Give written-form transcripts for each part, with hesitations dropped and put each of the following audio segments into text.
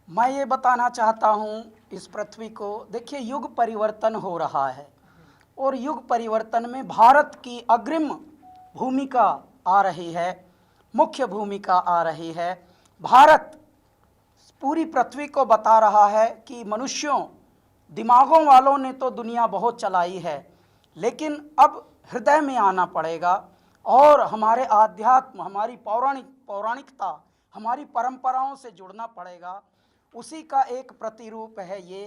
मैं ये बताना चाहता हूँ इस पृथ्वी को, देखिए युग परिवर्तन हो रहा है और युग परिवर्तन में भारत की अग्रिम भूमिका आ रही है, मुख्य भूमिका आ रही है। भारत पूरी पृथ्वी को बता रहा है कि मनुष्यों, दिमागों वालों ने तो दुनिया बहुत चलाई है, लेकिन अब हृदय में आना पड़ेगा और हमारे आध्यात्म, हमारी पौराणिकता, हमारी परंपराओं से जुड़ना पड़ेगा। उसी का एक प्रतिरूप है ये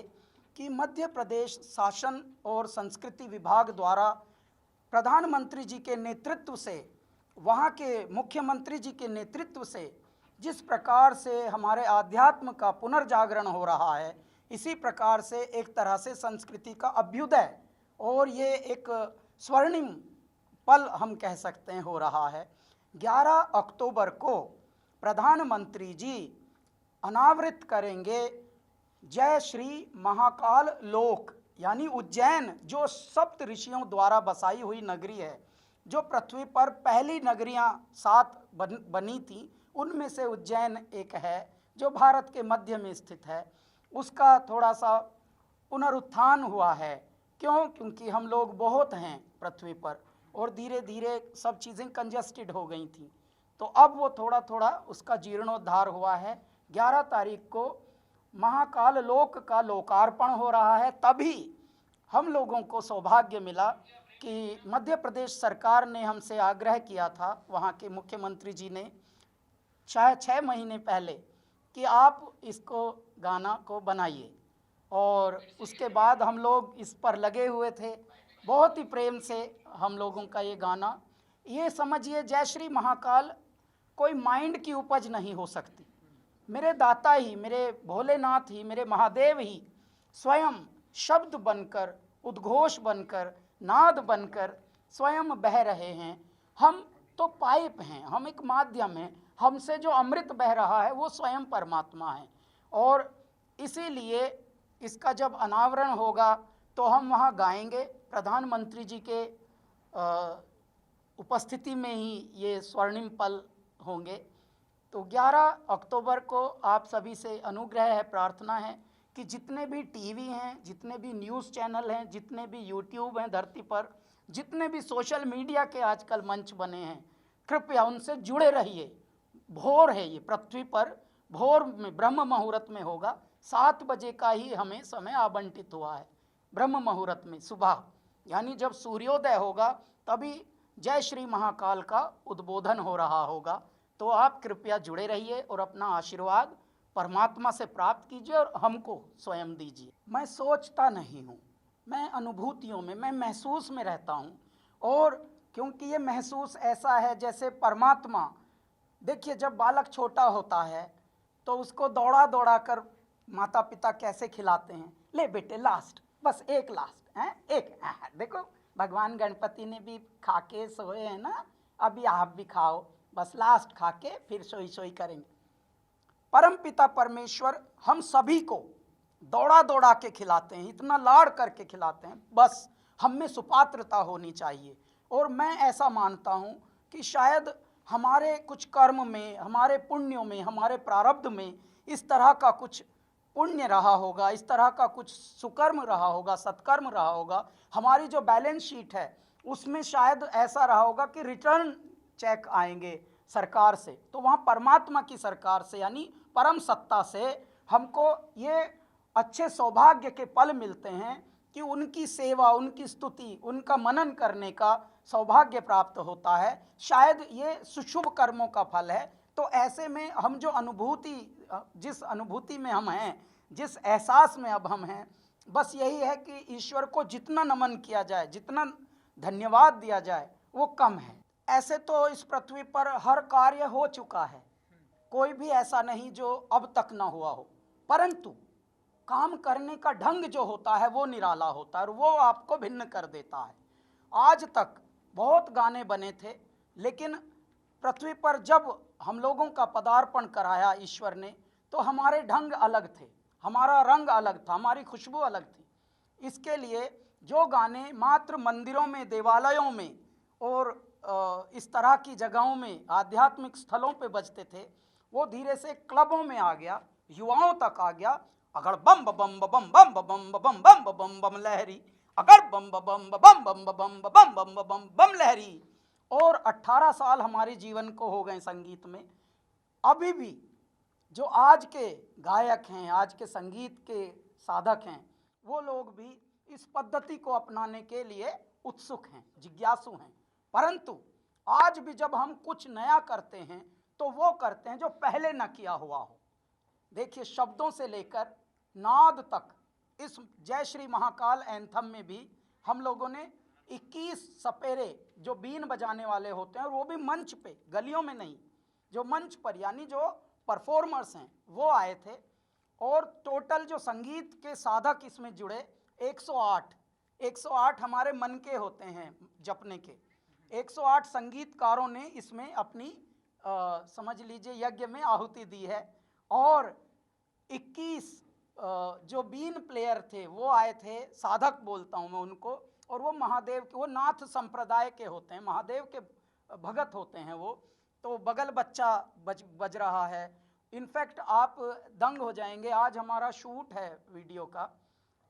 कि मध्य प्रदेश शासन और संस्कृति विभाग द्वारा प्रधानमंत्री जी के नेतृत्व से, वहाँ के मुख्यमंत्री जी के नेतृत्व से जिस प्रकार से हमारे आध्यात्म का पुनर्जागरण हो रहा है, इसी प्रकार से एक तरह से संस्कृति का अभ्युदय, और ये एक स्वर्णिम पल हम कह सकते हैं हो रहा है। 11 अक्टूबर को प्रधानमंत्री जी अनावृत करेंगे जय श्री महाकाल लोक, यानी उज्जैन, जो सप्त ऋषियों द्वारा बसाई हुई नगरी है, जो पृथ्वी पर पहली नगरियां 7 बनी थी, उनमें से उज्जैन एक है जो भारत के मध्य में स्थित है। उसका थोड़ा सा पुनरुत्थान हुआ है। क्यों? क्योंकि हम लोग बहुत हैं पृथ्वी पर और धीरे धीरे सब चीज़ें कंजस्टेड हो गई थी, तो अब वो थोड़ा थोड़ा उसका जीर्णोद्धार हुआ है। 11 तारीख को महाकाल लोक का लोकार्पण हो रहा है। तभी हम लोगों को सौभाग्य मिला कि मध्य प्रदेश सरकार ने हमसे आग्रह किया था, वहाँ के मुख्यमंत्री जी ने शायद 6 महीने पहले, कि आप इसको गाना को बनाइए, और उसके बाद हम लोग इस पर लगे हुए थे। बहुत ही प्रेम से हम लोगों का ये गाना, ये समझिए जय श्री महाकाल कोई माइंड की उपज नहीं हो सकती। मेरे दाता ही, मेरे भोलेनाथ ही, मेरे महादेव ही स्वयं शब्द बनकर, उद्घोष बनकर, नाद बनकर स्वयं बह रहे हैं। हम तो पाइप हैं, हम एक माध्यम हैं, हमसे जो अमृत बह रहा है वो स्वयं परमात्मा है। और इसीलिए इसका जब अनावरण होगा तो हम वहाँ गाएंगे, प्रधानमंत्री जी के उपस्थिति में ही ये स्वर्णिम पल होंगे। तो 11 अक्टूबर को आप सभी से अनुग्रह है, प्रार्थना है कि जितने भी टीवी हैं, जितने भी न्यूज़ चैनल हैं, जितने भी यूट्यूब हैं धरती पर, जितने भी सोशल मीडिया के आजकल मंच बने हैं, कृपया उनसे जुड़े रहिए। भोर है ये पृथ्वी पर, भोर में ब्रह्म मुहूर्त में होगा। 7 बजे का ही हमें समय आवंटित हुआ है ब्रह्म मुहूर्त में सुबह, यानी जब सूर्योदय होगा तभी जय श्री महाकाल का उद्बोधन हो रहा होगा। तो आप कृपया जुड़े रहिए और अपना आशीर्वाद परमात्मा से प्राप्त कीजिए और हमको स्वयं दीजिए। मैं सोचता नहीं हूँ, मैं अनुभूतियों में, मैं महसूस में रहता हूँ। और क्योंकि ये महसूस ऐसा है जैसे परमात्मा, देखिए जब बालक छोटा होता है तो उसको दौड़ा दौड़ा कर माता पिता कैसे खिलाते हैं, ले बेटे लास्ट, बस एक लास्ट है, एक देखो भगवान गणपति ने भी खा के सोए हैं ना, अभी आप भी खाओ, बस लास्ट खा के फिर सोई सोई करेंगे। परम पिता परमेश्वर हम सभी को दौड़ा दौड़ा के खिलाते हैं, इतना लाड़ करके खिलाते हैं, बस हम में सुपात्रता होनी चाहिए। और मैं ऐसा मानता हूँ कि शायद हमारे कुछ कर्म में, हमारे पुण्यों में, हमारे प्रारब्ध में इस तरह का कुछ पुण्य रहा होगा, इस तरह का कुछ सुकर्म रहा होगा, सत्कर्म रहा होगा। हमारी जो बैलेंस शीट है उसमें शायद ऐसा रहा होगा कि रिटर्न चेक आएंगे सरकार से, तो वहाँ परमात्मा की सरकार से, यानी परम सत्ता से हमको ये अच्छे सौभाग्य के पल मिलते हैं कि उनकी सेवा, उनकी स्तुति, उनका मनन करने का सौभाग्य प्राप्त होता है। शायद ये सुशुभ कर्मों का फल है। तो ऐसे में हम जो अनुभूति, जिस अनुभूति में हम हैं, जिस एहसास में अब हम हैं, बस यही है कि ईश्वर को जितना नमन किया जाए, जितना धन्यवाद दिया जाए वो कम है। ऐसे तो इस पृथ्वी पर हर कार्य हो चुका है, कोई भी ऐसा नहीं जो अब तक ना हुआ हो, परंतु काम करने का ढंग जो होता है वो निराला होता है और वो आपको भिन्न कर देता है। आज तक बहुत गाने बने थे, लेकिन पृथ्वी पर जब हम लोगों का पदार्पण कराया ईश्वर ने, तो हमारे ढंग अलग थे, हमारा रंग अलग था, हमारी खुशबू अलग थी। इसके लिए जो गाने मात्र मंदिरों में, देवालयों में और इस तरह की जगहों में, आध्यात्मिक स्थलों पे बजते थे, वो धीरे से क्लबों में आ गया युवाओं तक आ गया। अगर बम बम बम बम बम बम बम बम बम बम लहरी, अगर बम बम बम बम बम बम बम बम बम बम लहरी। और 18 साल हमारे जीवन को हो गए संगीत में, अभी भी जो आज के गायक हैं, आज के संगीत के साधक हैं, वो लोग भी इस पद्धति को अपनाने के लिए उत्सुक हैं, जिज्ञासु हैं। परंतु आज भी जब हम कुछ नया करते हैं तो वो करते हैं जो पहले न किया हुआ हो। देखिए, शब्दों से लेकर नाद तक, इस जय श्री महाकाल एंथम में भी हम लोगों ने 21 सपेरे जो बीन बजाने वाले होते हैं, और वो भी मंच पे, गलियों में नहीं, जो मंच पर यानी जो परफॉर्मर्स हैं वो आए थे। और टोटल जो संगीत के साधक इसमें जुड़े 108 हमारे मन के होते हैं जपने के। 108 संगीतकारों ने इसमें अपनी समझ लीजिए यज्ञ में आहुति दी है। और 21 जो बीन प्लेयर थे वो आए थे, साधक बोलता हूँ मैं उनको, और वो महादेव के, वो नाथ संप्रदाय के होते हैं, महादेव के भगत होते हैं वो। तो बगल बच्चा बज रहा है। इनफैक्ट आप दंग हो जाएंगे, आज हमारा शूट है वीडियो का,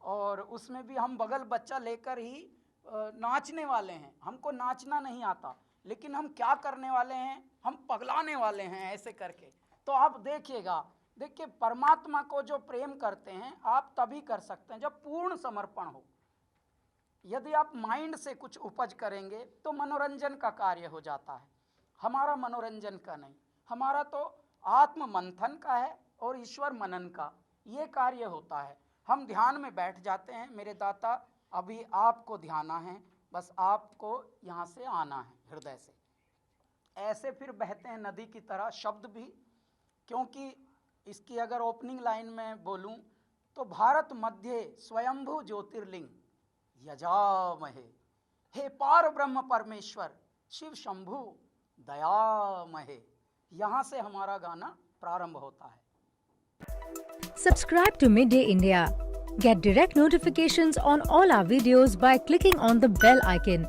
और उसमें भी हम बगल बच्चा लेकर ही नाचने वाले हैं। हमको नाचना नहीं आता, लेकिन हम क्या करने वाले हैं, हम पगलाने वाले हैं ऐसे करके। तो आप देखिएगा, देखिए परमात्मा को जो प्रेम करते हैं आप तभी कर सकते हैं जब पूर्ण समर्पण हो। यदि आप माइंड से कुछ उपज करेंगे तो मनोरंजन का कार्य हो जाता है। हमारा मनोरंजन का नहीं, हमारा तो आत्म मंथन का है और ईश्वर मनन का ये कार्य होता है। हम ध्यान में बैठ जाते हैं, मेरे दाता अभी आपको ध्याना है, बस आपको यहाँ से आना है हृदय से। ऐसे फिर बहते हैं नदी की तरह शब्द भी, क्योंकि इसकी अगर ओपनिंग लाइन में बोलूं तो भारत मध्य स्वयंभू ज्योतिर्लिंग यजामहे, हे पार ब्रह्म परमेश्वर शिव शंभु दयामहे। यहाँ से हमारा गाना प्रारंभ होता है। Subscribe to Midday India. Get direct notifications on all our videos by clicking on the bell icon.